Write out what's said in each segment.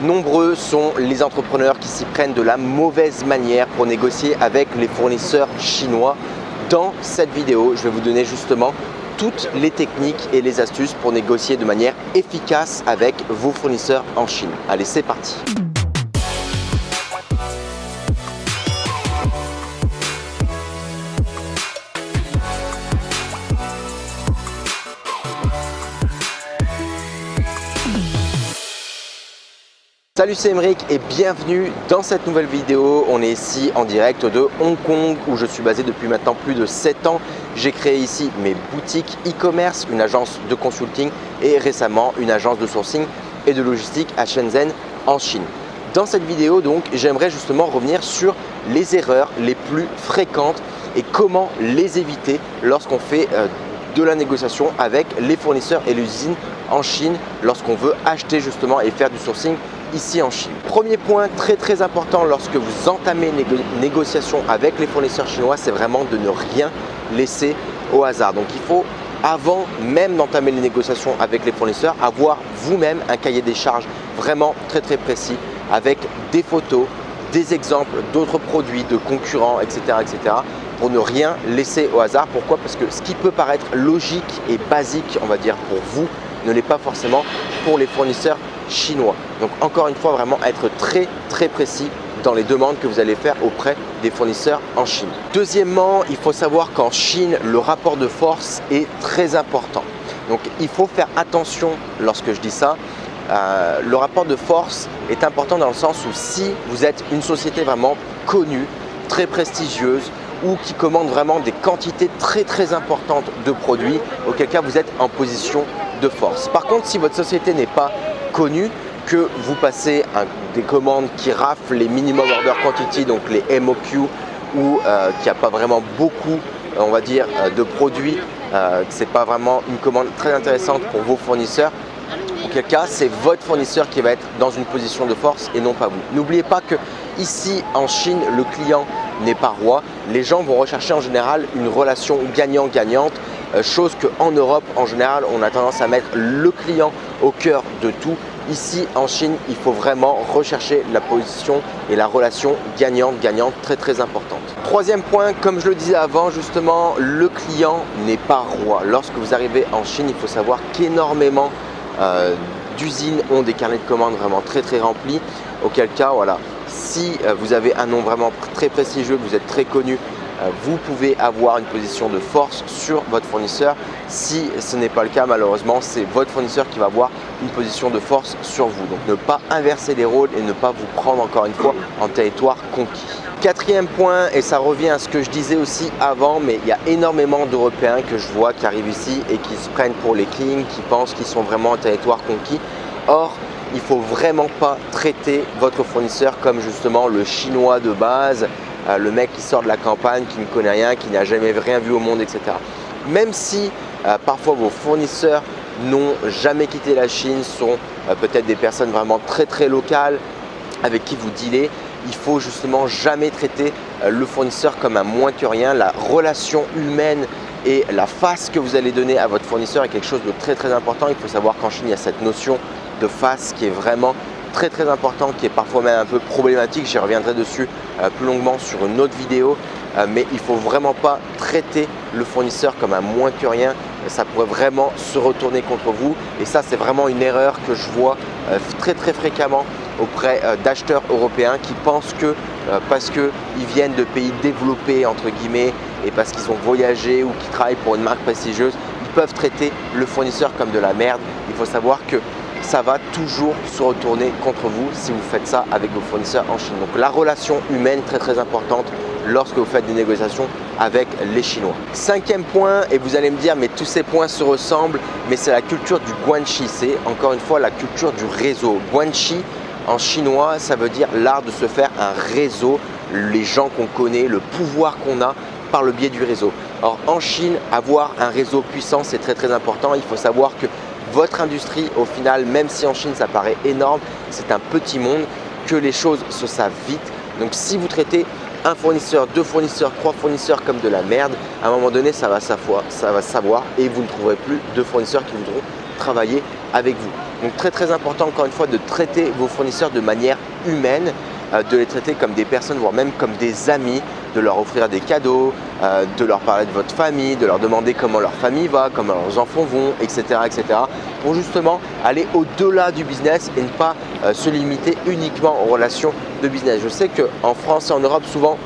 Nombreux sont les entrepreneurs qui s'y prennent de la mauvaise manière pour négocier avec les fournisseurs chinois. Dans cette vidéo, je vais vous donner justement toutes les techniques et les astuces pour négocier de manière efficace avec vos fournisseurs en Chine. Allez, c'est parti! Salut, c'est Émeric et bienvenue dans cette nouvelle vidéo. On est ici en direct de Hong Kong où je suis basé depuis maintenant plus de 7 ans. J'ai créé ici mes boutiques e-commerce, une agence de consulting et récemment une agence de sourcing et de logistique à Shenzhen en Chine. Dans cette vidéo donc, j'aimerais justement revenir sur les erreurs les plus fréquentes et comment les éviter lorsqu'on fait de la négociation avec les fournisseurs et les usines en Chine lorsqu'on veut acheter justement et faire du sourcing ici en Chine. Premier point très important lorsque vous entamez une négociation avec les fournisseurs chinois, c'est vraiment de ne rien laisser au hasard. Donc il faut, avant même d'entamer les négociations avec les fournisseurs, avoir vous-même un cahier des charges vraiment très précis avec des photos, des exemples d'autres produits, de concurrents, etc. pour ne rien laisser au hasard. Pourquoi? Parce que ce qui peut paraître logique et basique, on va dire, pour vous, ne l'est pas forcément pour les fournisseurs chinois. Donc encore une fois, vraiment être très précis dans les demandes que vous allez faire auprès des fournisseurs en Chine. Deuxièmement, il faut savoir qu'en Chine, le rapport de force est très important. Donc il faut faire attention lorsque je dis ça. Le rapport de force est important dans le sens où si vous êtes une société vraiment connue, très prestigieuse ou qui commande vraiment des quantités très importantes de produits, auquel cas vous êtes en position de force. Par contre, si votre société n'est pas connue, que vous passez des commandes qui raflent les minimum order quantity, donc les MOQ, ou qu'il n'y a pas vraiment beaucoup, on va dire, de produits, que ce n'est pas vraiment une commande très intéressante pour vos fournisseurs, auquel cas c'est votre fournisseur qui va être dans une position de force et non pas vous. N'oubliez pas que ici en Chine, le client n'est pas roi. Les gens vont rechercher en général une relation gagnant-gagnante, chose qu'en Europe, en général, on a tendance à mettre le client au cœur de tout. Ici, en Chine, il faut vraiment rechercher la position et la relation gagnante-gagnante très importante. Troisième point, comme je le disais avant, justement, le client n'est pas roi. Lorsque vous arrivez en Chine, il faut savoir qu'énormément d'usines ont des carnets de commandes vraiment très remplis. Auquel cas, voilà, si vous avez un nom vraiment très prestigieux, que vous êtes très connu, vous pouvez avoir une position de force sur votre fournisseur. Si ce n'est pas le cas, malheureusement, c'est votre fournisseur qui va avoir une position de force sur vous. Donc ne pas inverser les rôles et ne pas vous prendre encore une fois en territoire conquis. Quatrième point, et ça revient à ce que je disais aussi avant, mais il y a énormément d'Européens que je vois qui arrivent ici et qui se prennent pour les kings, qui pensent qu'ils sont vraiment en territoire conquis. Or, il ne faut vraiment pas traiter votre fournisseur comme justement le chinois de base, le mec qui sort de la campagne, qui ne connaît rien, qui n'a jamais rien vu au monde, etc. Même si parfois vos fournisseurs n'ont jamais quitté la Chine, sont peut-être des personnes vraiment très locales avec qui vous dealez, il faut justement jamais traiter le fournisseur comme un moins que rien. La relation humaine et la face que vous allez donner à votre fournisseur est quelque chose de très important. Il faut savoir qu'en Chine, il y a cette notion de face qui est vraiment très important, qui est parfois même un peu problématique. J'y reviendrai dessus plus longuement sur une autre vidéo, mais il ne faut vraiment pas traiter le fournisseur comme un moins que rien. Ça pourrait vraiment se retourner contre vous et ça, c'est vraiment une erreur que je vois très fréquemment auprès d'acheteurs européens qui pensent que parce qu'ils viennent de pays développés entre guillemets et parce qu'ils ont voyagé ou qu'ils travaillent pour une marque prestigieuse, ils peuvent traiter le fournisseur comme de la merde. Il faut savoir que ça va toujours se retourner contre vous si vous faites ça avec vos fournisseurs en Chine. Donc la relation humaine très importante lorsque vous faites des négociations avec les Chinois. Cinquième point, et vous allez me dire mais tous ces points se ressemblent, mais c'est la culture du guanxi, c'est encore une fois la culture du réseau. Guanxi en chinois, ça veut dire l'art de se faire un réseau, les gens qu'on connaît, le pouvoir qu'on a par le biais du réseau. Or en Chine, avoir un réseau puissant, c'est très important. Il faut savoir que votre industrie, au final, même si en Chine ça paraît énorme, c'est un petit monde, que les choses se savent vite. Donc si vous traitez un fournisseur, deux fournisseurs, trois fournisseurs comme de la merde, à un moment donné ça va savoir et vous ne trouverez plus de fournisseurs qui voudront travailler avec vous. Donc très important encore une fois de traiter vos fournisseurs de manière humaine, de les traiter comme des personnes, voire même comme des amis, de leur offrir des cadeaux, de leur parler de votre famille, de leur demander comment leur famille va, comment leurs enfants vont, etc. pour justement aller au-delà du business et ne pas se limiter uniquement aux relations de business. Je sais qu'en France et en Europe, souvent,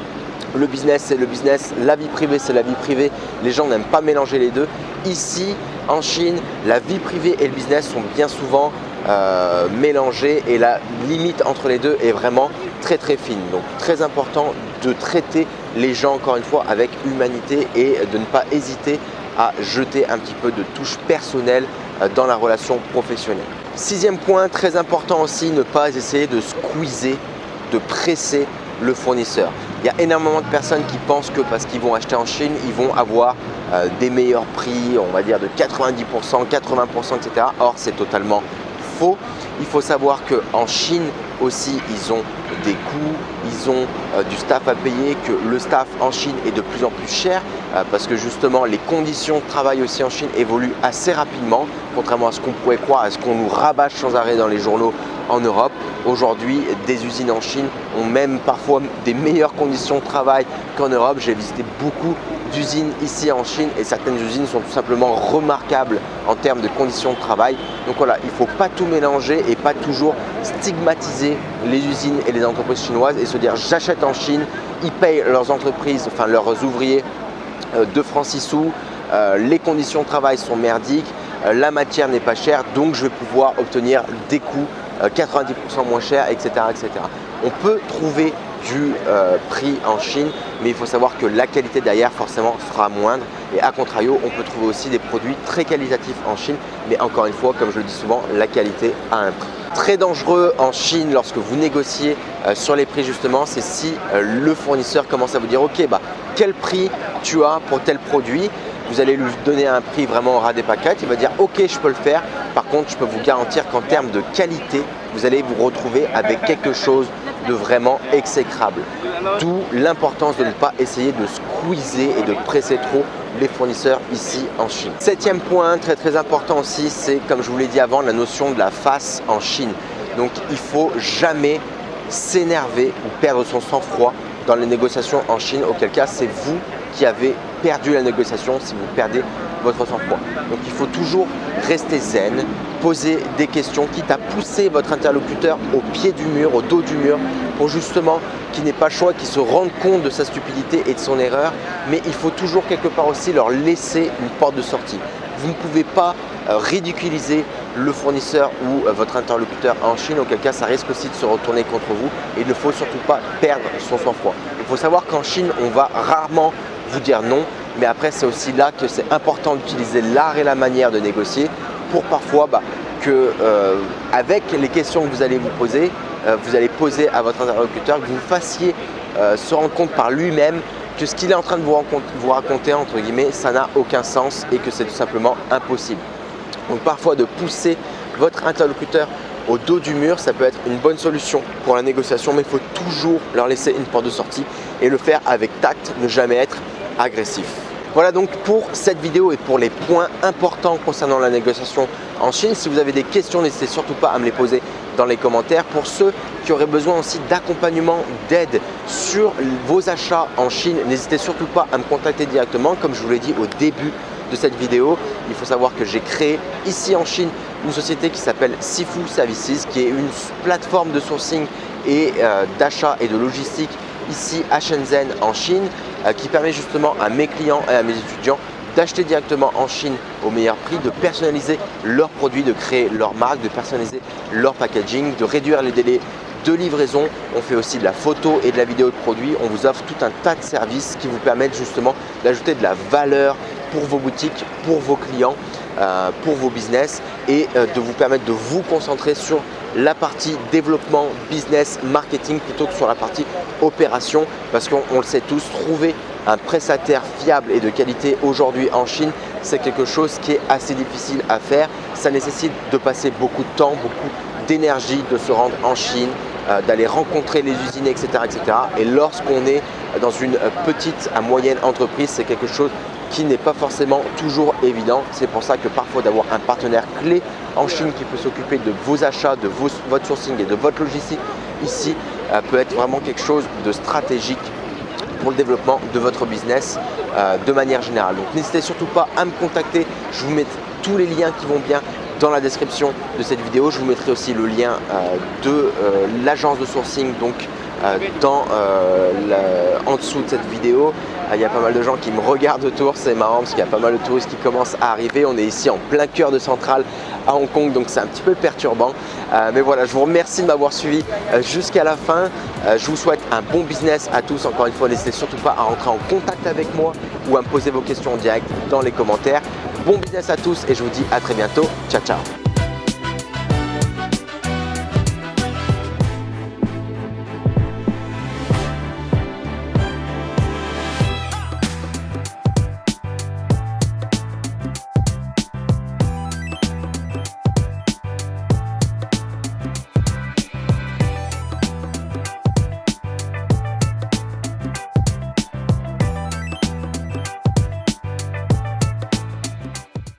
le business c'est le business, la vie privée c'est la vie privée, les gens n'aiment pas mélanger les deux. Ici, en Chine, la vie privée et le business sont bien souvent mélangés et la limite entre les deux est vraiment très fine. Donc très important de traiter les gens encore une fois avec humanité et de ne pas hésiter à jeter un petit peu de touche personnelle dans la relation professionnelle. Sixième point, très important aussi, ne pas essayer de squeezer, de presser le fournisseur. Il y a énormément de personnes qui pensent que parce qu'ils vont acheter en Chine, ils vont avoir des meilleurs prix, on va dire de 90%, 80%, etc. Or, c'est totalement faux. Il faut savoir qu'en Chine aussi, ils ont des coûts, ils ont du staff à payer, que le staff en Chine est de plus en plus cher parce que justement les conditions de travail aussi en Chine évoluent assez rapidement, contrairement à ce qu'on pourrait croire, à ce qu'on nous rabâche sans arrêt dans les journaux en Europe. Aujourd'hui, des usines en Chine ont même parfois des meilleures conditions de travail qu'en Europe. J'ai visité beaucoup d'usines ici en Chine et certaines usines sont tout simplement remarquables en termes de conditions de travail. Donc voilà, il ne faut pas tout mélanger et pas toujours stigmatiser les usines et les entreprises chinoises et se dire j'achète en Chine, ils payent leurs entreprises, enfin leurs ouvriers 2 francs 6 sous, les conditions de travail sont merdiques, la matière n'est pas chère, donc je vais pouvoir obtenir des coûts 90% moins cher, etc. On peut trouver du prix en Chine, mais il faut savoir que la qualité derrière forcément sera moindre et à contrario, on peut trouver aussi des produits très qualitatifs en Chine, mais encore une fois, comme je le dis souvent, la qualité a un prix. Très dangereux en Chine lorsque vous négociez sur les prix justement, c'est si le fournisseur commence à vous dire ok, quel prix tu as pour tel produit. Vous allez lui donner un prix vraiment au ras des pâquerettes, il va dire ok je peux le faire, par contre je peux vous garantir qu'en termes de qualité, vous allez vous retrouver avec quelque chose de vraiment exécrable. D'où l'importance de ne pas essayer de squeezer et de presser trop les fournisseurs ici en Chine. Septième point très important aussi, c'est comme je vous l'ai dit avant, la notion de la face en Chine. Donc il ne faut jamais s'énerver ou perdre son sang-froid dans les négociations en Chine, auquel cas c'est vous qui avez perdu la négociation si vous perdez votre sang-froid. Donc il faut toujours rester zen, poser des questions, quitte à pousser votre interlocuteur au pied du mur, au dos du mur, pour justement qu'il n'ait pas le choix, qu'il se rende compte de sa stupidité et de son erreur, mais il faut toujours quelque part aussi leur laisser une porte de sortie. Vous ne pouvez pas ridiculiser le fournisseur ou votre interlocuteur en Chine, auquel cas ça risque aussi de se retourner contre vous et il ne faut surtout pas perdre son sang-froid. Il faut savoir qu'en Chine, on va rarement vous dire non, mais après c'est aussi là que c'est important d'utiliser l'art et la manière de négocier pour parfois avec les questions que vous allez vous poser, vous allez poser à votre interlocuteur, que vous fassiez se rendre compte par lui-même que ce qu'il est en train de vous raconter, entre guillemets, ça n'a aucun sens et que c'est tout simplement impossible. Donc parfois de pousser votre interlocuteur au dos du mur, ça peut être une bonne solution pour la négociation, mais il faut toujours leur laisser une porte de sortie et le faire avec tact, ne jamais être agressif. Voilà donc pour cette vidéo et pour les points importants concernant la négociation en Chine. Si vous avez des questions, n'hésitez surtout pas à me les poser dans les commentaires. Pour ceux qui auraient besoin aussi d'accompagnement, d'aide sur vos achats en Chine, n'hésitez surtout pas à me contacter directement. Comme je vous l'ai dit au début de cette vidéo, il faut savoir que j'ai créé ici en Chine une société qui s'appelle Sifu Services, qui est une plateforme de sourcing et d'achat et de logistique ici à Shenzhen en Chine, qui permet justement à mes clients et à mes étudiants d'acheter directement en Chine au meilleur prix, de personnaliser leurs produits, de créer leur marque, de personnaliser leur packaging, de réduire les délais de livraison. On fait aussi de la photo et de la vidéo de produits. On vous offre tout un tas de services qui vous permettent justement d'ajouter de la valeur pour vos boutiques, pour vos clients, pour vos business et de vous permettre de vous concentrer sur la partie développement, business, marketing plutôt que sur la partie opération, parce qu'on le sait tous, trouver un prestataire fiable et de qualité aujourd'hui en Chine, c'est quelque chose qui est assez difficile à faire. Ça nécessite de passer beaucoup de temps, beaucoup d'énergie, de se rendre en Chine, d'aller rencontrer les usines, etc. Et lorsqu'on est dans une petite à moyenne entreprise, c'est quelque chose qui n'est pas forcément toujours évident. C'est pour ça que parfois d'avoir un partenaire clé en Chine qui peut s'occuper de vos achats, de votre sourcing et de votre logistique ici peut être vraiment quelque chose de stratégique pour le développement de votre business de manière générale. Donc n'hésitez surtout pas à me contacter, je vous mets tous les liens qui vont bien dans la description de cette vidéo. Je vous mettrai aussi le lien de l'agence de sourcing donc en dessous de cette vidéo. Il y a pas mal de gens qui me regardent autour, c'est marrant parce qu'il y a pas mal de touristes qui commencent à arriver. On est ici en plein cœur de Centrale à Hong Kong, donc c'est un petit peu perturbant. Mais voilà, je vous remercie de m'avoir suivi jusqu'à la fin. Je vous souhaite un bon business à tous. Encore une fois, n'hésitez surtout pas à rentrer en contact avec moi ou à me poser vos questions en direct dans les commentaires. Bon business à tous et je vous dis à très bientôt. Ciao, ciao.